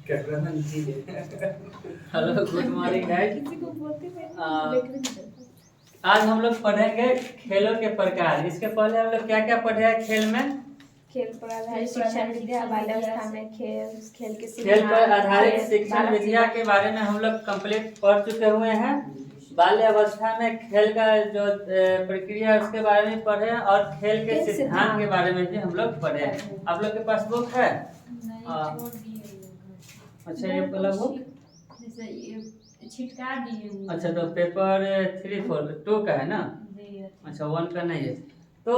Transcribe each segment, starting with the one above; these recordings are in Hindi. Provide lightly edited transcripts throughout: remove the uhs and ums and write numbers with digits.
Hello, good morning guys. आज हम लोग पढ़ेंगे खेलों के प्रकार। इसके पहले हम लोग क्या क्या पढ़े हैं खेल में? खेल पर आधारित शिक्षण विद्या, बाल्यावस्था में खेल, खेल के खेल पर आधारित खेल, शिक्षण बाल विद्या के बारे में हम लोग कंप्लीट पढ़ चुके हुए हैं। बाल्य अवस्था में खेल का जो प्रक्रिया है उसके बारे में पढ़े हैं और खेल के सिद्धांत के बारे में भी हम लोग पढ़े हैं। आप लोग के पास बुक है? अच्छा, ये वाला बुक छिटका दिए। अच्छा, तो पेपर 3-4-2 का है ना? अच्छा, 1 का नहीं है। तो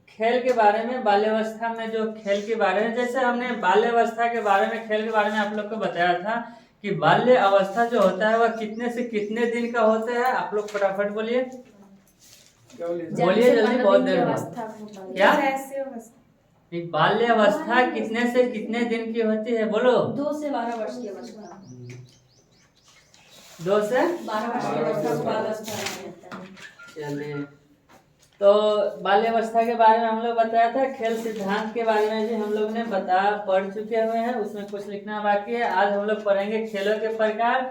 खेल के बारे में बाल्यावस्था में जो खेल के बारे में, जैसे हमने बाल्यावस्था के बारे में खेल के बारे में आप लोग को बताया था कि बाल्य अवस्था जो होता है वह कितने से कितने दिन का होता है। आप लोग फटाफट बोलिए, बोलिए जल्दी, बहुत देर हुआ। क्या बाल्य अवस्था कितने से कितने दिन की होती है? बोलो। 2 से 12 वर्ष की अवस्था। 2 से 12 वर्ष की अवस्था को बाल्यावस्था कहते हैं। चलिए, तो बाल्यावस्था के बारे में हम लोग बताया था। खेल सिद्धांत के बारे में भी हम लोग ने पढ़ चुके हुए हैं, उसमें कुछ लिखना बाकी है। आज हम लोग पढ़ेंगे खेलों के प्रकार।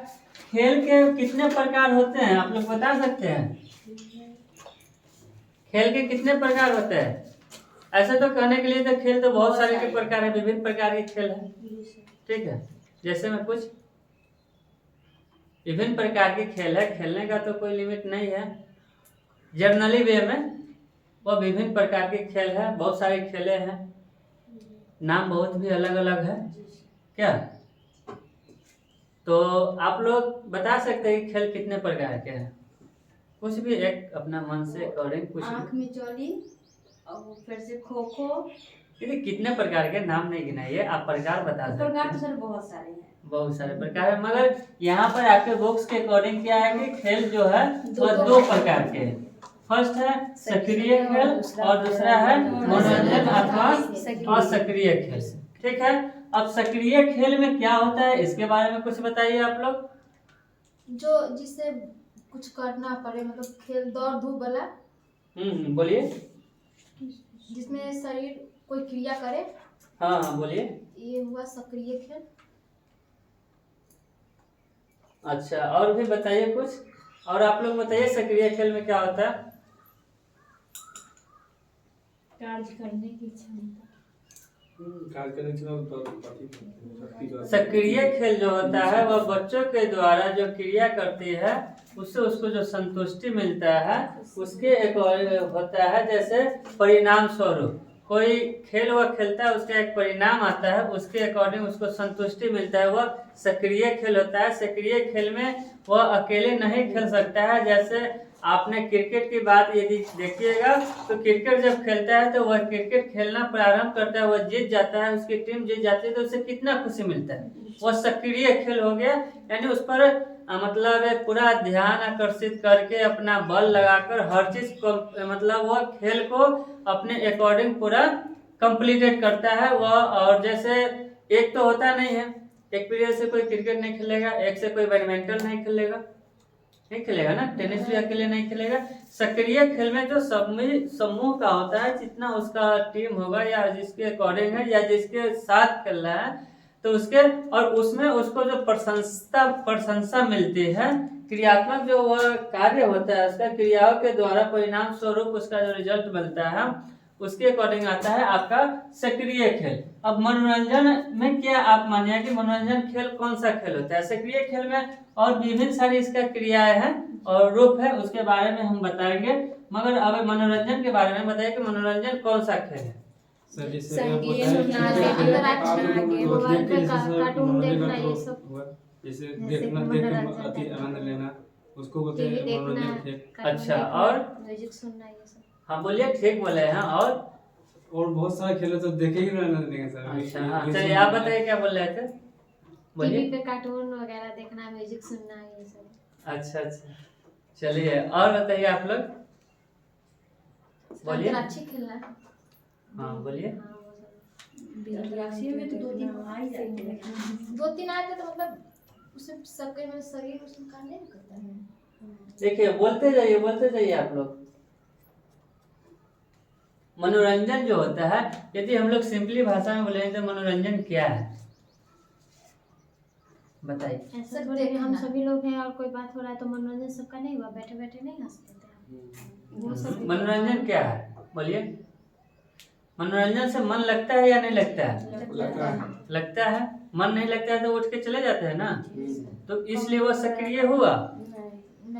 खेल के कितने प्रकार होते हैं आप लोग बता सकते हैं? खेल के कितने प्रकार होते हैं? ऐसे तो कहने के लिए तो खेल तो बहुत सारे के प्रकार है, विभिन्न प्रकार के खेल है। ठीक है, जैसे में कुछ विभिन्न प्रकार के खेल है, खेलने का तो कोई लिमिट नहीं है। जर्नली वे में वो विभिन्न प्रकार के खेल है, बहुत सारे खेले हैं, नाम बहुत भी अलग अलग है। क्या तो आप लोग बता सकते हैं कि खेल कितने प्रकार के हैं? कुछ भी एक अपना मन से अकॉर्डिंग कुछ आँख में चोली और फिर से खो खो। कितने प्रकार के नाम नहीं गिनाइए, आप प्रकार बता सकते हैं। प्रकार तो सर बहुत सारे हैं, बहुत सारे प्रकार है, मगर यहाँ पर आपके बुक्स के अकॉर्डिंग क्या है कि खेल जो है वह 2 प्रकार के हैं। फर्स्ट है सक्रिय खेल और दूसरा है मनोरंजन अथवा असक्रिय खेल। ठीक है, अब सक्रिय खेल में क्या होता है इसके बारे में कुछ बताइए आप लोग। जो जिससे कुछ करना पड़े, मतलब खेल दौड़ धूप वाला। बोलिए। जिसमें शरीर कोई क्रिया करे। हाँ बोलिए। ये हुआ सक्रिय खेल। अच्छा, और भी बताइए कुछ। और आप लोग बताइए सक्रिय खेल में क्या होता है? कार्य करने की क्षमता। सक्रिय खेल जो होता है वह बच्चों के द्वारा जो क्रिया करती है उससे उसको जो संतुष्टि मिलता है उसके एक होता है। जैसे परिणाम स्वरूप कोई खेल वह खेलता है, उसका एक परिणाम आता है, उसके अकॉर्डिंग उसको संतुष्टि मिलता है, वह सक्रिय खेल होता है। सक्रिय खेल में वह अकेले नहीं खेल सकता है। जैसे आपने क्रिकेट की बात यदि देखिएगा तो क्रिकेट जब खेलता है तो वह क्रिकेट खेलना प्रारंभ करता है, वह जीत जाता है, उसकी टीम जीत जाती है तो उसे कितना खुशी मिलता है। वह सक्रिय खेल हो गया, यानी उस पर मतलब पूरा ध्यान आकर्षित करके अपना बल लगाकर हर चीज को मतलब वह खेल को अपने अकॉर्डिंग पूरा कंप्लीटेड करता है वह। और जैसे एक तो होता नहीं है, एक पीरियड से कोई क्रिकेट नहीं खेलेगा, एक से कोई बैडमिंटन नहीं खेलेगा ना, टेनिस भी अकेले नहीं खेलेगा। सक्रिय खेल में जो समूह का होता है, जितना उसका टीम होगा या जिसके अकॉर्डिंग है या जिसके साथ खेल रहा है तो उसके और उसमें उसको जो प्रशंसा मिलती है, क्रियात्मक जो वह कार्य होता है उसका क्रियाओं के द्वारा परिणाम स्वरूप उसका जो रिजल्ट मिलता है उसके अकॉर्डिंग आता है आपका सक्रिय खेल। अब मनोरंजन में क्या आप मानिए कि मनोरंजन खेल कौन सा खेल होता है? सक्रिय खेल में और विभिन्न सारी इसका क्रियाएं हैं और रूप है, उसके बारे में हम बताएंगे। मगर अब मनोरंजन के बारे में बताइए कि मनोरंजन कौन सा खेल है? कार्टून देखना, ये सब जैसे देखना, देख आनंद लेना, उसको बोलते हैं मनोरंजन खेल। अच्छा, और म्यूजिक सुनना, ये सब। हाँ बोलिए, ठीक बोले हैं। और बहुत सारे खेल तो देखे ही आनंद लेंगे सर। अच्छा हाँ, चलिए आप बताइए क्या बोल रहे थे। टीवी पे कार्टून वगैरह देखना, म्यूजिक सुनना, ये सब। अच्छा, चलिए और बताइए आप लोग, बोलिए। अंतराक्षी खेलना। हाँ बोलिए। अंतराक्षी में तो 2-3 आ ही जाते हैं। 2-3 आते तो मतलब उसमें सबके में शरीर उसमें काम नहीं करता है। देखिए, बोलते जाइए आप लोग। मनोरंजन जो होता है, यदि हम लोग सिंपली भाषा में बोलेंगे तो मनोरंजन क्या है? बताइए। ऐसा थोड़ी है, हम सभी लोग हैं और कोई बात हो रहा है तो मनोरंजन सबका नहीं हुआ, बैठे बैठे नहीं हंस लेते हैं। वो सब मनोरंजन क्या है बोलिए? मनोरंजन से मन लगता है या नहीं लगता है? लगता है। लगता है। मन नहीं लगता है तो उठ के चले जाते हैं ना, तो इसलिए वो सक्रिय हुआ।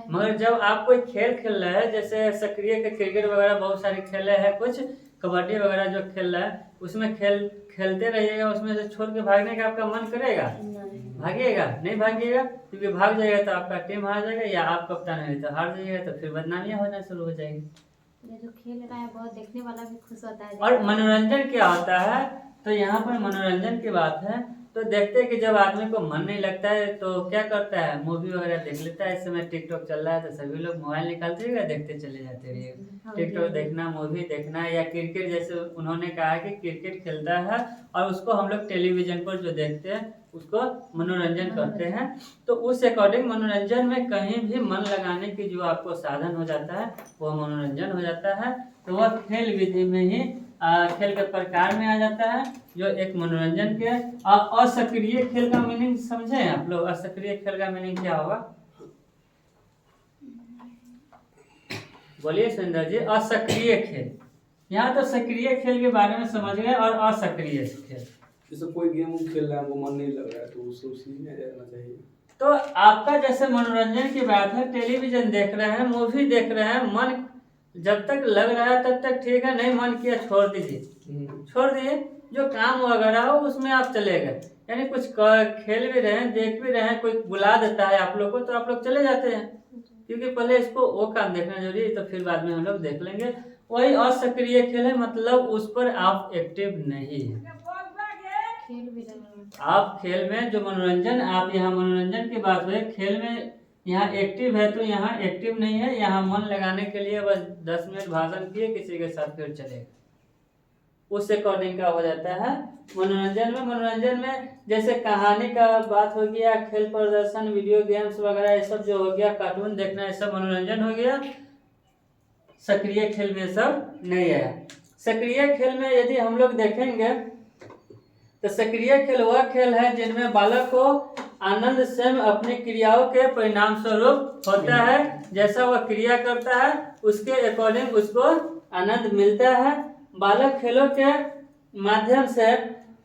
मगर जब आप कोई खेल खेल रहे हैं, जैसे सक्रिय के क्रिकेट वगैरह बहुत सारे खेले हैं, कुछ कबड्डी वगैरह जो खेल रहा है उसमें खेलते रहिएगा, उसमें से छोड़ के भागने का आपका मन करेगा? भागिएगा? नहीं भागिएगा, क्योंकि भाग जाएगा तो आपका टीम हार जाएगा, या आप कप्तान है तो हार जाइएगा, तो फिर बदनामियां होना शुरू हो जाएगी। ये जो खेल रहा है बहुत देखने वाला भी खुश होता है। और मनोरंजन क्या होता है, तो यहाँ पर मनोरंजन की बात है, तो देखते हैं कि जब आदमी को मन नहीं लगता है तो क्या करता है, मूवी वगैरह देख लेता है। इस समय टिकटॉक चल रहा है तो सभी लोग मोबाइल निकालते रहिएगा, देखते चले जाते रहिएगा। टिकटॉक देखना, मूवी देखना, या क्रिकेट, जैसे उन्होंने कहा कि क्रिकेट खेलता है और उसको हम लोग टेलीविजन पर जो देखते हैं उसको मनोरंजन करते हैं। तो उस अकॉर्डिंग मनोरंजन में कहीं भी मन लगाने की जो आपको साधन हो जाता है वो मनोरंजन हो जाता है। तो वह खेल विधि में ही खेल के प्रकार में आ जाता है, जो एक मनोरंजन के। असक्रिय खेल का मीनिंग समझे आप लोग? असक्रिय खेल का मीनिंग क्या होगा बोलिए सुंदर जी? असक्रिय खेल, यहाँ तो सक्रिय खेल के बारे में समझ गए, और असक्रिय खेल जैसे कोई गेम खेल रहा है वो मन नहीं लग रहा है तो उसको उसी में रहना चाहिए। तो आपका जैसे मनोरंजन की बात है, टेलीविजन देख रहे हैं, मूवी देख रहे हैं, मन जब तक लग रहा है तब तक ठीक है, नहीं मन किया छोड़ दीजिए, छोड़ दिए। जो काम वगैरह हो उसमें आप चले गए, यानी कुछ खेल भी रहे हैं, देख भी रहे हैं, कोई बुला देता है आप लोग को तो आप लोग चले जाते हैं, क्योंकि पहले इसको वो काम देखना जरूरी है, तो फिर बाद में हम लोग देख लेंगे। वही असक्रिय खेल है, मतलब उस पर आप एक्टिव नहीं है। खेल भी रहे हैं। आप खेल में जो मनोरंजन, आप यहाँ मनोरंजन की बात हुई, खेल में यहाँ एक्टिव है तो यहाँ एक्टिव नहीं है, यहाँ मन लगाने के लिए बस 10 मिनट भाषण किए, किसी के साथ फिर चले, उस अकॉर्डिंग का हो जाता है मनोरंजन में। मनोरंजन में जैसे कहानी का बात हो गया, खेल प्रदर्शन, वीडियो गेम्स वगैरह ये सब जो हो गया, कार्टून देखना, ये सब मनोरंजन हो गया। सक्रिय खेल में सब नहीं आया। सक्रिय खेल में यदि हम लोग देखेंगे तो सक्रिय खेल वह खेल है जिनमें बालक को आनंद स्वयं अपनी क्रियाओं के परिणाम स्वरूप होता है, जैसा वह क्रिया करता है उसके अकॉर्डिंग उसको आनंद मिलता है। बालक खेलों के माध्यम से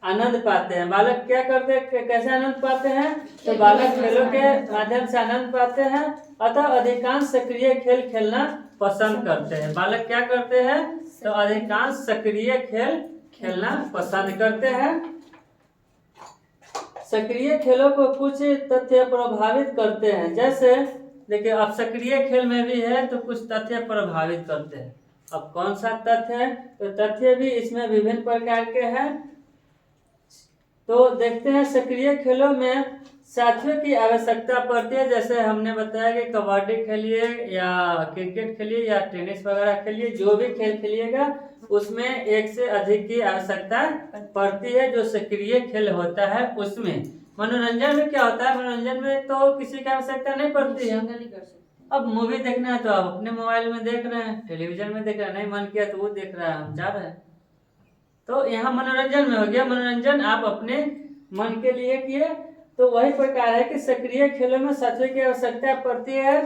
आनंद पाते हैं। बालक क्या करते हैं, कैसे आनंद पाते हैं, तो बालक खेलों के माध्यम से आनंद पाते हैं, अतः अधिकांश सक्रिय खेल खेलना पसंद करते हैं। बालक क्या करते हैं, तो अधिकांश सक्रिय खेल खेलना पसंद करते हैं। सक्रिय खेलों को कुछ तथ्य प्रभावित करते हैं, जैसे देखिए अब सक्रिय खेल में भी है तो कुछ तथ्य प्रभावित करते हैं। अब कौन सा तथ्य है, तो तथ्य भी इसमें विभिन्न प्रकार के हैं। तो देखते हैं सक्रिय खेलों में साथियों की आवश्यकता पड़ती है, जैसे हमने बताया कि कबड्डी खेलिए या क्रिकेट खेलिए या टेनिस वगैरह खेलिए, जो भी खेल खेलिएगा उसमें एक से अधिक की आवश्यकता पड़ती है, जो सक्रिय खेल होता है उसमें। मनोरंजन में क्या होता है, मनोरंजन में तो किसी की आवश्यकता नहीं पड़ती है। अब मूवी देखना है तो आप अपने मोबाइल में देख रहे हैं, टेलीविजन में देख रहे हैं, नहीं मन किया तो वो देख रहा है, हम जा रहे हैं। तो यहाँ मनोरंजन में हो गया, मनोरंजन आप अपने मन के लिए किए। तो वही प्रकार है कि सक्रिय खेलों में साथियों की आवश्यकता पड़ती है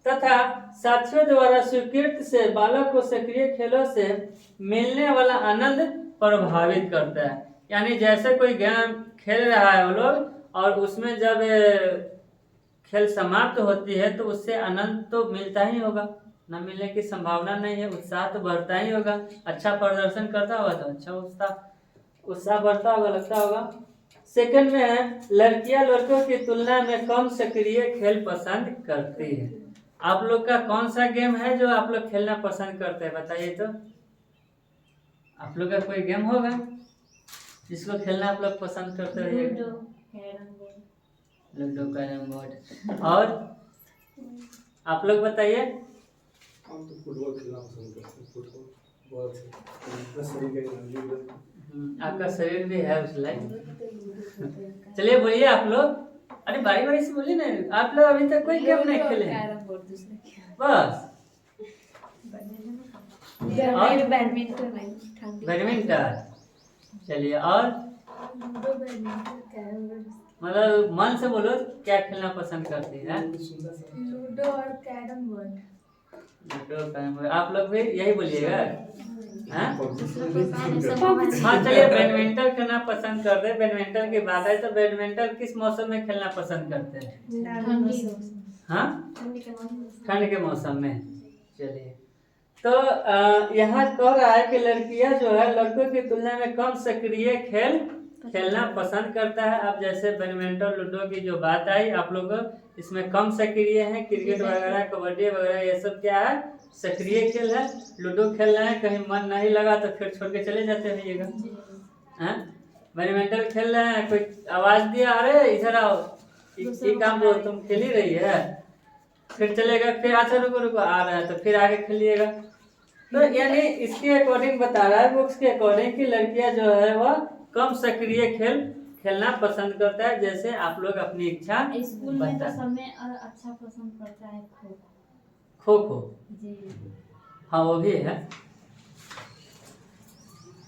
तथा साथियों द्वारा स्वीकृत से बालक को सक्रिय खेलों से मिलने वाला आनंद प्रभावित करता है। यानी जैसे कोई गेम खेल रहा है वो लोग, और उसमें जब खेल समाप्त होती है तो उससे आनंद तो मिलता ही होगा, न मिलने की संभावना नहीं है, उत्साह तो बढ़ता ही होगा। अच्छा प्रदर्शन करता होगा तो अच्छा उत्साह बढ़ता होगा, लगता होगा। सेकंड में है लड़कियां लड़कों की तुलना में कम सक्रिय खेल पसंद करती है। आप लोग का कौन सा गेम है जो आप लोग खेलना पसंद करते हैं, बताइए तो। आप लोग का कोई गेम होगा जिसको खेलना आप लोग पसंद करते हो? Ludo, carrom board. और आप लोग बताइए। हम तो फुटबॉल खेलना पसंद करते हैं, फुटबॉल बहुत आपका शरीर भी है उस लायक। चलिए बोलिए आप लोग, अरे बारी बारी से बोलिए ना। आप लोग अभी तक कोई गेम नहीं खेले? बस बैडमिंटन। बैडमिंटन। चलिए और मतलब मन से बोलो क्या खेलना पसंद करती है? लूडो और carrom board. Ludo, carrom board. आप लोग भी यही बोलिएगा? हाँ, सब हाँ चलिए बैडमिंटन खेलना पसंद करते हैं। बैडमिंटन की बात है तो बैडमिंटन किस मौसम में खेलना पसंद करते हैं? ठंडी हाँ, ठंडी के मौसम में। ठंड के मौसम में। चलिए, तो यहाँ कह रहा है कि लड़कियां जो है लड़कों की तुलना में कम सक्रिय खेल खेलना पसंद करता है। अब जैसे बैडमिंटन, लूडो की जो बात आई, आप लोग इसमें कम सक्रिय है। क्रिकेट वगैरह, कबड्डी वगैरह ये सब क्या है? सक्रिय खेल है। लूडो खेल रहे हैं, कहीं मन नहीं लगा तो फिर छोड़ के चले जाते रहिएगा। हैं, बैडमिंटन खेल रहे हैं, कोई आवाज दिया, अरे इधर आओ, ये काम जो तुम खेल ही रही है, फिर चलेगा, फिर अच्छा रुको रुको आ रहा है तो फिर आगे खेलिएगा। तो यानी इसके अकॉर्डिंग बता रहा है बुक्स के अकॉर्डिंग कि लड़कियां जो है वह कम सक्रिय खेल खेलना पसंद करता है। जैसे आप लोग अपनी इच्छा स्कूल में तो बता। समय अच्छा पसंद करता है खो खो खो, जी। हाँ वो भी है,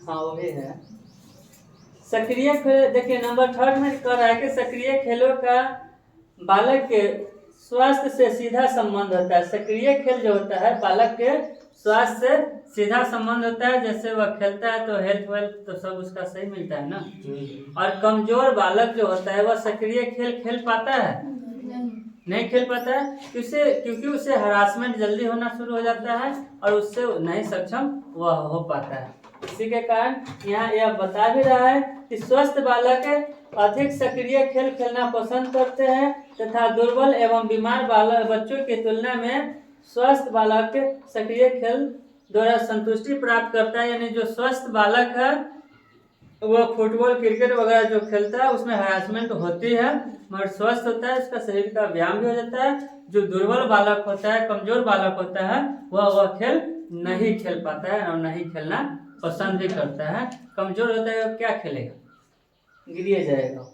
हाँ वो भी है। सक्रिय खेल देखिए नंबर 3 में कह रहा है कि सक्रिय खेलों का बालक के स्वास्थ्य से सीधा संबंध होता है। सक्रिय खेल जो होता है बालक के स्वास्थ्य से सीधा संबंध होता है। जैसे वह खेलता है तो हेल्थ वेल्थ तो सब उसका सही मिलता है ना। और कमजोर बालक जो होता है वह सक्रिय खेल खेल पाता है? नहीं खेल पाता है, क्योंकि उसे हरासमेंट जल्दी होना शुरू हो जाता है और उससे नहीं सक्षम वह हो पाता है। इसी के कारण यहाँ यह बता भी रहा है कि स्वस्थ बालक अधिक सक्रिय खेल खेलना पसंद करते हैं तथा दुर्बल एवं बीमार बालक बच्चों की तुलना में स्वस्थ बालक सक्रिय खेल द्वारा संतुष्टि प्राप्त करता है। यानी जो स्वस्थ बालक है वह फुटबॉल, क्रिकेट वगैरह जो खेलता है उसमें हरासमेंट होती है मगर स्वस्थ होता है, उसका शरीर का व्यायाम भी हो जाता है। जो दुर्बल बालक होता है, कमजोर बालक होता है, वह खेल नहीं खेल पाता है और नहीं खेलना पसंद भी करता है। कमजोर होता है वो क्या खेलेगा? गिरिए जाएगा।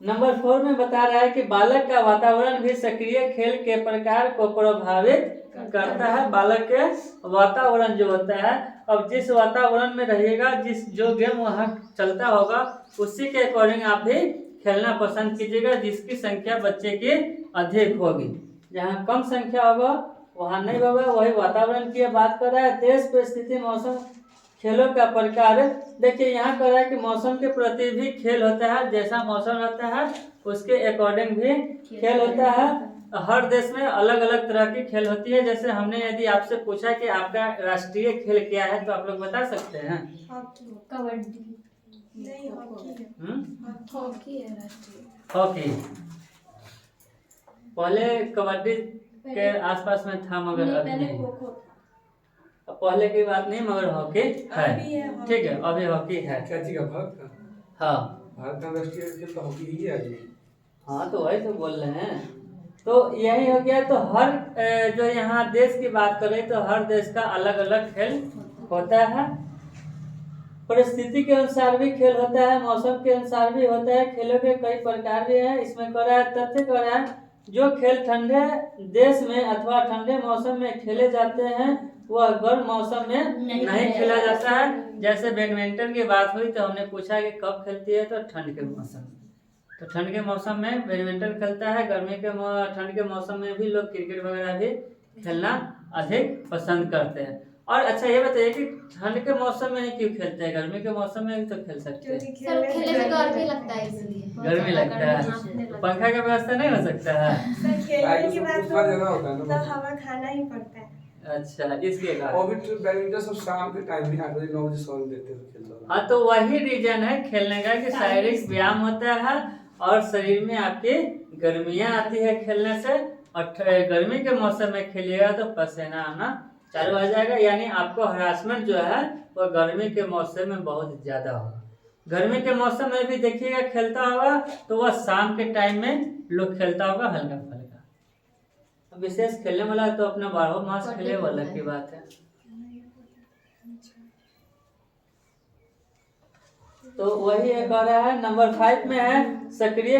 नंबर 4 में बता रहा है कि बालक का वातावरण भी सक्रिय खेल के प्रकार को प्रभावित करता है। बालक के वातावरण जो होता है, अब जिस वातावरण में रहेगा, जो गेम वहाँ चलता होगा उसी के अकॉर्डिंग आप भी खेलना पसंद कीजिएगा। जिसकी संख्या बच्चे की अधिक होगी, जहाँ कम संख्या होगा वहाँ नहीं होगा। वही वातावरण की बात कर रहा है। देश परिस्थिति, मौसम, खेलों का प्रकार देखिए यहाँ कर रहा है कि मौसम के प्रति भी खेल होता है। जैसा मौसम रहता है उसके अकॉर्डिंग भी खेल होता है। हर देश में अलग अलग तरह की खेल होती है। जैसे हमने यदि आपसे पूछा कि आपका राष्ट्रीय खेल क्या है तो आप लोग बता सकते हैं? कबड्डी नहीं, हॉकी है राष्ट्रीय। हॉकी पहले कबड्डी के आसपास में था मगर अभी नहीं। पहले की बात नहीं मगर हॉकी है, ठीक है, अभी हॉकी है। क्या चीज का भारत का? हाँ, भारत का राष्ट्रीय खेल तो हॉकी ही है अभी। हाँ तो वही तो बोल रहे हैं। तो यही हो गया। तो हर जो यहाँ देश की बात करें तो हर देश का अलग अलग खेल होता है। परिस्थिति के अनुसार भी खेल होता है, मौसम के अनुसार भी होता है। खेलों के कई प्रकार भी हैं। इसमें कह रहा है, तथ्य कह रहा है जो खेल ठंडे देश में अथवा ठंडे मौसम में खेले जाते हैं वह गर्म मौसम में नहीं खेला जाता है। जैसे बैडमिंटन की बात हुई तो हमने पूछा कि कब खेलती है, तो ठंड के मौसम में। तो ठंड के मौसम में बैडमिंटन खेलता है। ठंड के मौसम में भी लोग क्रिकेट वगैरह भी खेलना अधिक पसंद करते हैं। और अच्छा ये बताइए कि ठंड के मौसम में ही क्यों खेलते हैं? गर्मी के मौसम में भी तो खेल सकते हैं। सर खेलने में गर्मी लगता है इसलिए। गर्मी लगता है, पंखा का व्यवस्था नहीं हो सकता है? सर खेलने के बाद जगह होता है तो ना। हवा खाना ही पड़ता है। अच्छा, इसके कारण। और भी बैडमिंटन सब शाम के टाइम में 8 बजे 9 बजे सॉल्व देते हैं खेलना। हाँ तो वही रीजन है खेलने का कि शारीरिक व्यायाम होता है और शरीर में आपकी गर्मियाँ आती है खेलने से। और गर्मी के मौसम में खेलिएगा तो पसीना आना चालू हो जाएगा। यानी आपको हरासमेंट जो है वो गर्मी के मौसम में बहुत ज्यादा होगा। गर्मी के मौसम में भी देखिएगा खेलता होगा तो वह शाम के टाइम में लोग खेलता होगा हल्का फुल्का। विशेष खेलने वाला तो अपना 12 मास खेले वाला की बात है। तो वही कह रहा है। नंबर 5 में है सक्रिय